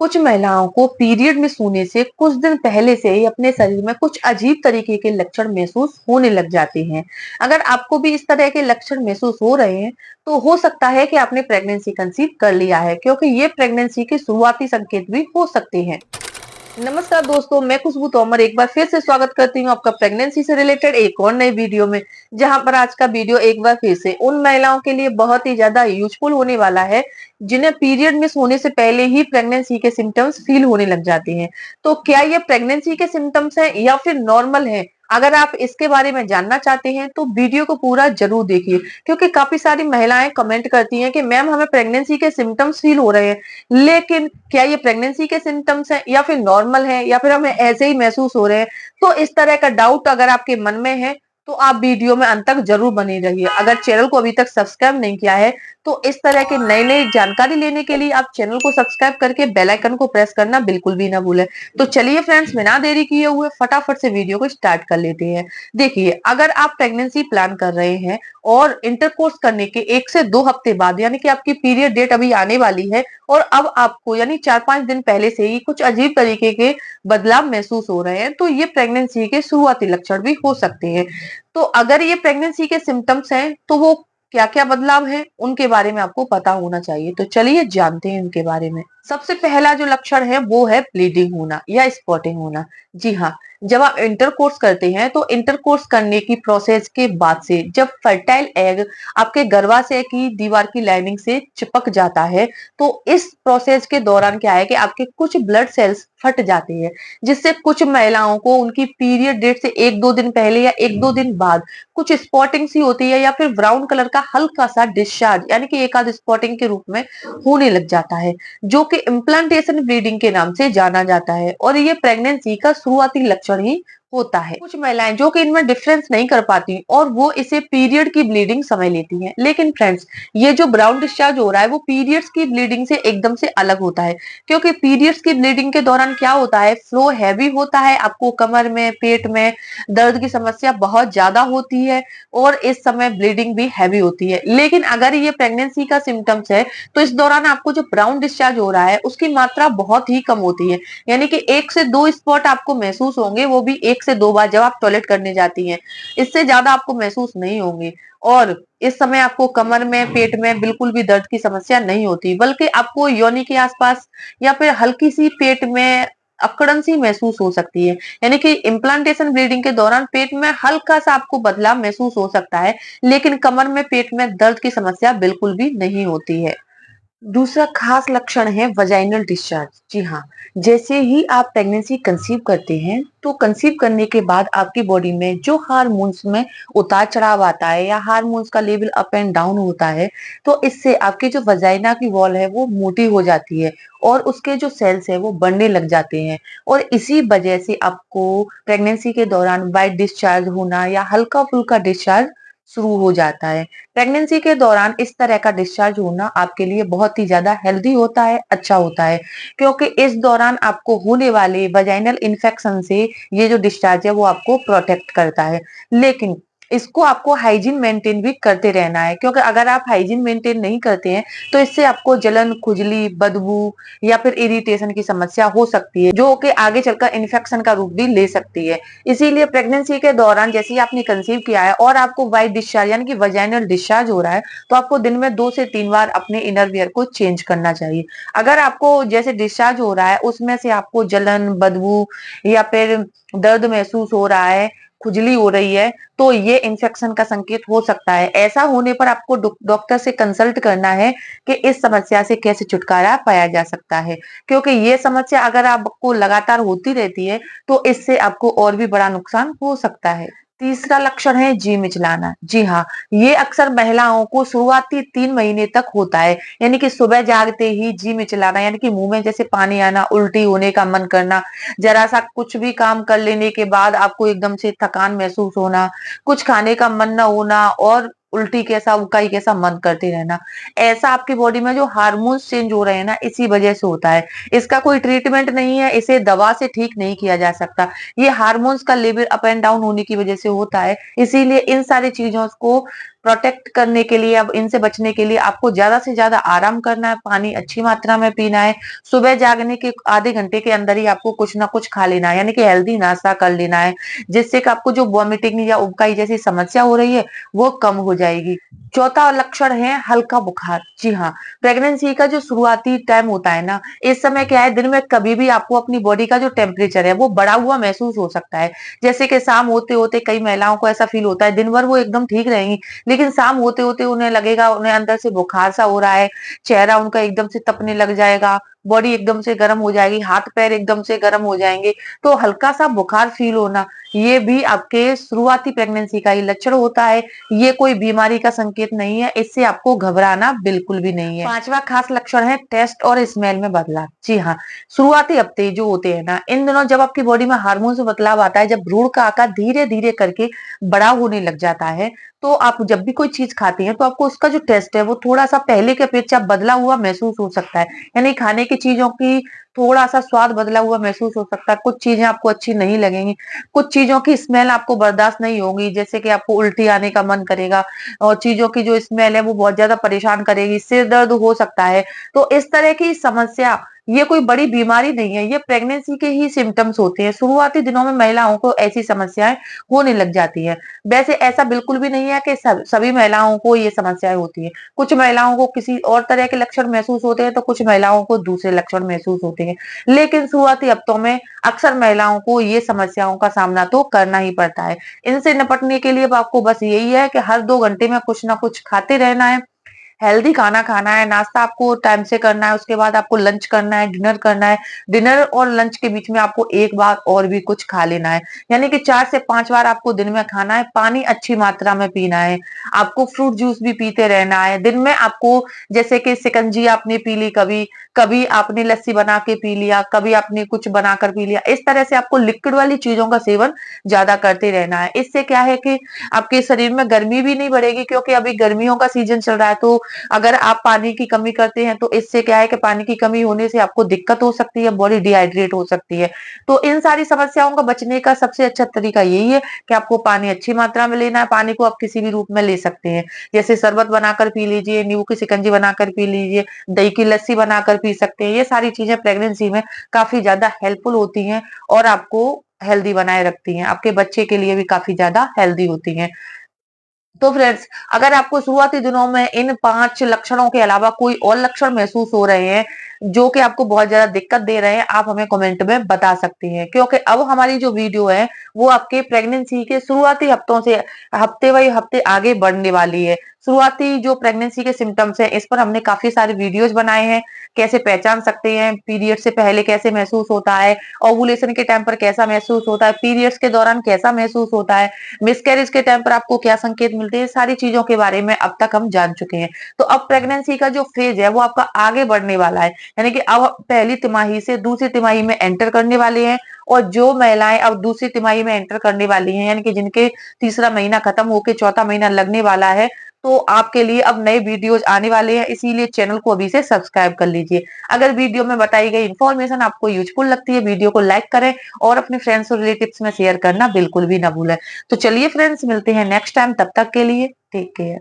कुछ महिलाओं को पीरियड मिस होने से कुछ दिन पहले से ही अपने शरीर में कुछ अजीब तरीके के लक्षण महसूस होने लग जाते हैं। अगर आपको भी इस तरह के लक्षण महसूस हो रहे हैं, तो हो सकता है कि आपने प्रेगनेंसी कंसीव कर लिया है, क्योंकि ये प्रेगनेंसी के शुरुआती संकेत भी हो सकते हैं। नमस्कार दोस्तों, मैं खुशबू तोमर एक बार फिर से स्वागत करती हूँ आपका प्रेगनेंसी से रिलेटेड एक और नई वीडियो में। जहां पर आज का वीडियो एक बार फिर से उन महिलाओं के लिए बहुत ही ज्यादा यूजफुल होने वाला है, जिन्हें पीरियड मिस होने से पहले ही प्रेगनेंसी के सिम्टम्स फील होने लग जाते हैं। तो क्या ये प्रेगनेंसी के सिम्टम्स हैं या फिर नॉर्मल है? अगर आप इसके बारे में जानना चाहते हैं तो वीडियो को पूरा जरूर देखिए, क्योंकि काफी सारी महिलाएं कमेंट करती हैं कि मैम हमें प्रेगनेंसी के सिम्टम्स फील हो रहे हैं, लेकिन क्या ये प्रेगनेंसी के सिम्टम्स हैं या फिर नॉर्मल है या फिर हमें ऐसे ही महसूस हो रहे हैं? तो इस तरह का डाउट अगर आपके मन में है तो आप वीडियो में अंत तक जरूर बने रहिए। अगर चैनल को अभी तक सब्सक्राइब नहीं किया है तो इस तरह के नई नई जानकारी लेने के लिए आप चैनल को सब्सक्राइब करके बेल आइकन को प्रेस करना बिल्कुल भी ना भूलें। तो चलिए फ्रेंड्स, बिना देरी किए हुए फटाफट से वीडियो को स्टार्ट कर लेते हैं। देखिए, अगर आप प्रेगनेंसी प्लान कर रहे हैं और इंटरकोर्स करने के 1 से 2 हफ्ते बाद, यानी कि आपकी पीरियड डेट अभी आने वाली है और अब आपको यानी 4-5 दिन पहले से ही कुछ अजीब तरीके के बदलाव महसूस हो रहे हैं, तो ये प्रेगनेंसी के शुरुआती लक्षण भी हो सकते हैं। तो अगर ये प्रेगनेंसी के सिम्टम्स हैं तो वो क्या क्या बदलाव हैं उनके बारे में आपको पता होना चाहिए। तो चलिए जानते हैं उनके बारे में। सबसे पहला जो लक्षण है वो है ब्लीडिंग होना या स्पॉटिंग होना। जी हाँ, जब आप इंटरकोर्स करते हैं तो इंटरकोर्स करने की प्रोसेस के बाद से जब फर्टाइल एग आपके गर्भाशय की दीवार की लाइनिंग से चिपक जाता है, तो इस प्रोसेस के दौरान क्या है कि आपके कुछ ब्लड सेल्स फट जाते हैं, जिससे कुछ महिलाओं को उनकी पीरियड डेट से 1-2 दिन पहले या 1-2 दिन बाद कुछ स्पॉटिंग सी होती है या फिर ब्राउन कलर का हल्का सा डिस्चार्ज, यानी कि एक आध स्पॉटिंग के रूप में होने लग जाता है, जो कि इम्प्लांटेशन ब्लीडिंग के नाम से जाना जाता है। और ये प्रेगनेंसी का शुरुआती लक्षण ही होता है। कुछ महिलाएं जो कि इनमें डिफरेंस नहीं कर पाती और वो इसे पीरियड की ब्लीडिंग समझ लेती हैं, लेकिन फ्रेंड्स, ये जो ब्राउन डिस्चार्ज हो रहा है वो पीरियड्स की ब्लीडिंग से एकदम से अलग होता है। क्योंकि पीरियड्स की ब्लीडिंग के दौरान क्या होता है, फ्लो हैवी होता है, आपको कमर में, पेट में दर्द की समस्या बहुत ज्यादा होती है और इस समय ब्लीडिंग भी हैवी होती है। लेकिन अगर ये प्रेगनेंसी का सिम्टम्स है तो इस दौरान आपको जो ब्राउन डिस्चार्ज हो रहा है उसकी मात्रा बहुत ही कम होती है, यानी कि 1 से 2 स्पॉट आपको महसूस होंगे, वो भी 1 से 2 बार जब आप टॉयलेट करने जाती हैं। इससे ज्यादा आपको महसूस नहीं होंगे और इस समय आपको कमर में, पेट में बिल्कुल भी दर्द की समस्या नहीं होती, बल्कि आपको योनि के आसपास या फिर हल्की सी पेट में अकड़न सी महसूस हो सकती है। यानी कि इम्प्लांटेशन ब्लीडिंग के दौरान पेट में हल्का सा आपको बदलाव महसूस हो सकता है, लेकिन कमर में, पेट में दर्द की समस्या बिल्कुल भी नहीं होती है। दूसरा खास लक्षण है वजाइनल डिस्चार्ज। जी हाँ, जैसे ही आप प्रेगनेंसी कंसीव करते हैं तो कंसीव करने के बाद आपकी बॉडी में जो हार्मोन्स में उतार चढ़ाव आता है या हार्मोन्स का लेवल अप एंड डाउन होता है, तो इससे आपकी जो वजाइना की वॉल है वो मोटी हो जाती है और उसके जो सेल्स है वो बढ़ने लग जाते हैं। और इसी वजह से आपको प्रेगनेंसी के दौरान वाइट डिस्चार्ज होना या हल्का फुल्का डिस्चार्ज शुरू हो जाता है। प्रेगनेंसी के दौरान इस तरह का डिस्चार्ज होना आपके लिए बहुत ही ज्यादा हेल्दी होता है, अच्छा होता है, क्योंकि इस दौरान आपको होने वाले वजाइनल इन्फेक्शन से ये जो डिस्चार्ज है वो आपको प्रोटेक्ट करता है। लेकिन इसको आपको हाइजीन मेंटेन भी करते रहना है, क्योंकि अगर आप हाइजीन मेंटेन नहीं करते हैं तो इससे आपको जलन, खुजली, बदबू या फिर इरिटेशन की समस्या हो सकती है, जो कि आगे चलकर इन्फेक्शन का रूप भी ले सकती है। इसीलिए प्रेगनेंसी के दौरान जैसे ही आपने कंसीव किया है और आपको वाइट डिस्चार्ज यानी कि वजाइनल डिस्चार्ज हो रहा है, तो आपको दिन में 2 से 3 बार अपने इनर वियर को चेंज करना चाहिए। अगर आपको जैसे डिस्चार्ज हो रहा है उसमें से आपको जलन, बदबू या फिर दर्द महसूस हो रहा है, खुजली हो रही है, तो ये इन्फेक्शन का संकेत हो सकता है। ऐसा होने पर आपको डॉक्टर से कंसल्ट करना है कि इस समस्या से कैसे छुटकारा पाया जा सकता है, क्योंकि ये समस्या अगर आपको लगातार होती रहती है तो इससे आपको और भी बड़ा नुकसान हो सकता है। तीसरा लक्षण है जी मिचलाना। जी हाँ, ये अक्सर महिलाओं को शुरुआती 3 महीने तक होता है, यानी कि सुबह जागते ही जी मिचलाना, यानी कि मुंह में जैसे पानी आना, उल्टी होने का मन करना, जरा सा कुछ भी काम कर लेने के बाद आपको एकदम से थकान महसूस होना, कुछ खाने का मन न होना और उल्टी कैसा, उकाई कैसा मन करते रहना। ऐसा आपकी बॉडी में जो हार्मोन्स चेंज हो रहे हैं ना, इसी वजह से होता है। इसका कोई ट्रीटमेंट नहीं है, इसे दवा से ठीक नहीं किया जा सकता। ये हार्मोन्स का लेवल अप एंड डाउन होने की वजह से होता है, इसीलिए इन सारी चीजों को प्रोटेक्ट करने के लिए, अब इनसे बचने के लिए आपको ज्यादा से ज्यादा आराम करना है, पानी अच्छी मात्रा में पीना है, सुबह जागने के आधे घंटे के अंदर ही आपको कुछ ना कुछ खा लेना है, यानी कि हेल्दी नाश्ता कर लेना है, जिससे कि आपको जो वॉमिटिंग या उबकाई जैसी समस्या हो रही है वो कम हो जाएगी। चौथा लक्षण है हल्का बुखार। जी हाँ, प्रेगनेंसी का जो शुरुआती टाइम होता है ना, इस समय क्या है, दिन में कभी भी आपको अपनी बॉडी का जो टेम्परेचर है वो बढ़ा हुआ महसूस हो सकता है। जैसे कि शाम होते होते कई महिलाओं को ऐसा फील होता है, दिन भर वो एकदम ठीक रहेंगी, लेकिन शाम होते होते उन्हें लगेगा, उन्हें अंदर से बुखार सा हो रहा है, चेहरा उनका एकदम से तपने लग जाएगा, बॉडी एकदम से गर्म हो जाएगी, हाथ पैर एकदम से गर्म हो जाएंगे। तो हल्का सा बुखार फील होना, ये भी आपके शुरुआती प्रेगनेंसी का ही लक्षण होता है। ये कोई बीमारी का संकेत नहीं है, इससे आपको घबराना बिल्कुल भी नहीं है। पांचवा खास लक्षण है टेस्ट और स्मेल में बदलाव। जी हाँ, शुरुआती हफ्ते जो होते हैं ना, इन दिनों जब आपकी बॉडी में हार्मोन में बदलाव आता है, जब भ्रूण का आकार धीरे धीरे करके बड़ा होने लग जाता है, तो आप जब भी कोई चीज खाते हैं तो आपको उसका जो टेस्ट है वो थोड़ा सा पहले के अपेक्षा बदला हुआ महसूस हो सकता है। यानी खाने की चीजों की थोड़ा सा स्वाद बदला हुआ महसूस हो सकता है, कुछ चीजें आपको अच्छी नहीं लगेंगी, कुछ चीजों की स्मेल आपको बर्दाश्त नहीं होगी, जैसे कि आपको उल्टी आने का मन करेगा, और चीजों की जो स्मेल है वो बहुत ज्यादा परेशान करेगी, सिर दर्द हो सकता है। तो इस तरह की समस्या, ये कोई बड़ी बीमारी नहीं है, ये प्रेगनेंसी के ही सिम्टम्स होते हैं। शुरुआती दिनों में महिलाओं को ऐसी समस्याएं होने लग जाती है। वैसे ऐसा बिल्कुल भी नहीं है कि सभी महिलाओं को ये समस्याएं होती है। कुछ महिलाओं को किसी और तरह के लक्षण महसूस होते हैं, तो कुछ महिलाओं को दूसरे लक्षण महसूस होते हैं। लेकिन शुरुआती हफ्तों में अक्सर महिलाओं को ये समस्याओं का सामना तो करना ही पड़ता है। इनसे निपटने के लिए अब आपको बस यही है कि हर 2 घंटे में कुछ ना कुछ खाते रहना है, हेल्दी खाना खाना है, नाश्ता आपको टाइम से करना है, उसके बाद आपको लंच करना है, डिनर करना है, डिनर और लंच के बीच में आपको एक बार और भी कुछ खा लेना है, यानी कि 4 से 5 बार आपको दिन में खाना है, पानी अच्छी मात्रा में पीना है, आपको फ्रूट जूस भी पीते रहना है, दिन में आपको जैसे कि शिकंजी आपने पी ली, कभी कभी आपने लस्सी बना के पी लिया, कभी आपने कुछ बनाकर पी लिया, इस तरह से आपको लिक्विड वाली चीजों का सेवन ज्यादा करते रहना है। इससे क्या है कि आपके शरीर में गर्मी भी नहीं बढ़ेगी, क्योंकि अभी गर्मियों का सीजन चल रहा है, तो अगर आप पानी की कमी करते हैं तो इससे क्या है कि पानी की कमी होने से आपको दिक्कत हो सकती है, बॉडी डिहाइड्रेट हो सकती है। तो इन सारी समस्याओं का बचने का सबसे अच्छा तरीका यही है कि आपको पानी अच्छी मात्रा में लेना है। पानी को आप किसी भी रूप में ले सकते हैं, जैसे शरबत बनाकर पी लीजिए, नींबू की शिकंजी बनाकर पी लीजिए, दही की लस्सी बनाकर पी सकते हैं। ये सारी चीजें प्रेगनेंसी में काफी ज्यादा हेल्पफुल होती हैं और आपको हेल्दी बनाए रखती हैं, आपके बच्चे के लिए भी काफी ज्यादा हेल्दी होती हैं। तो फ्रेंड्स, अगर आपको शुरुआती दिनों में इन 5 लक्षणों के अलावा कोई और लक्षण महसूस हो रहे हैं, जो कि आपको बहुत ज़्यादा दिक्कत दे रहे हैं, आप हमें कमेंट में बता सकती हैं। क्योंकि अब हमारी जो वीडियो है, वो आपके प्रेगनेंसी के शुरुआती हफ्तों से हफ्ते बाई हफ्ते आगे बढ़ने वाली है। शुरुआती जो प्रेगनेंसी के सिम्पटम्स हैं, इस पर हमने काफ़ी सारे वीडियोज़ बनाए हैं। कैसे पहचान सकते हैं, पीरियड से पहले कैसे महसूस होता है, ओव्यूलेशन के टाइम पर कैसा महसूस होता है, पीरियड्स के दौरान कैसा महसूस होता है, मिसकैरेज के टाइम पर आपको क्या संकेत मिलते हैं, सारी चीजों के बारे में अब तक हम जान चुके हैं। तो अब प्रेगनेंसी का जो फेज है वो आपका आगे बढ़ने वाला है, यानी कि अब पहली तिमाही से दूसरी तिमाही में एंटर करने वाले हैं। और जो महिलाएं अब दूसरी तिमाही में एंटर करने वाली हैं, यानी कि जिनके तीसरा महीना खत्म होकर चौथा महीना लगने वाला है, तो आपके लिए अब नए वीडियोज आने वाले हैं, इसीलिए चैनल को अभी से सब्सक्राइब कर लीजिए। अगर वीडियो में बताई गई इन्फॉर्मेशन आपको यूजफुल लगती है, वीडियो को लाइक करें और अपने फ्रेंड्स और रिलेटिव्स में शेयर करना बिल्कुल भी ना भूलें। तो चलिए फ्रेंड्स, मिलते हैं नेक्स्ट टाइम, तब तक के लिए टेक केयर।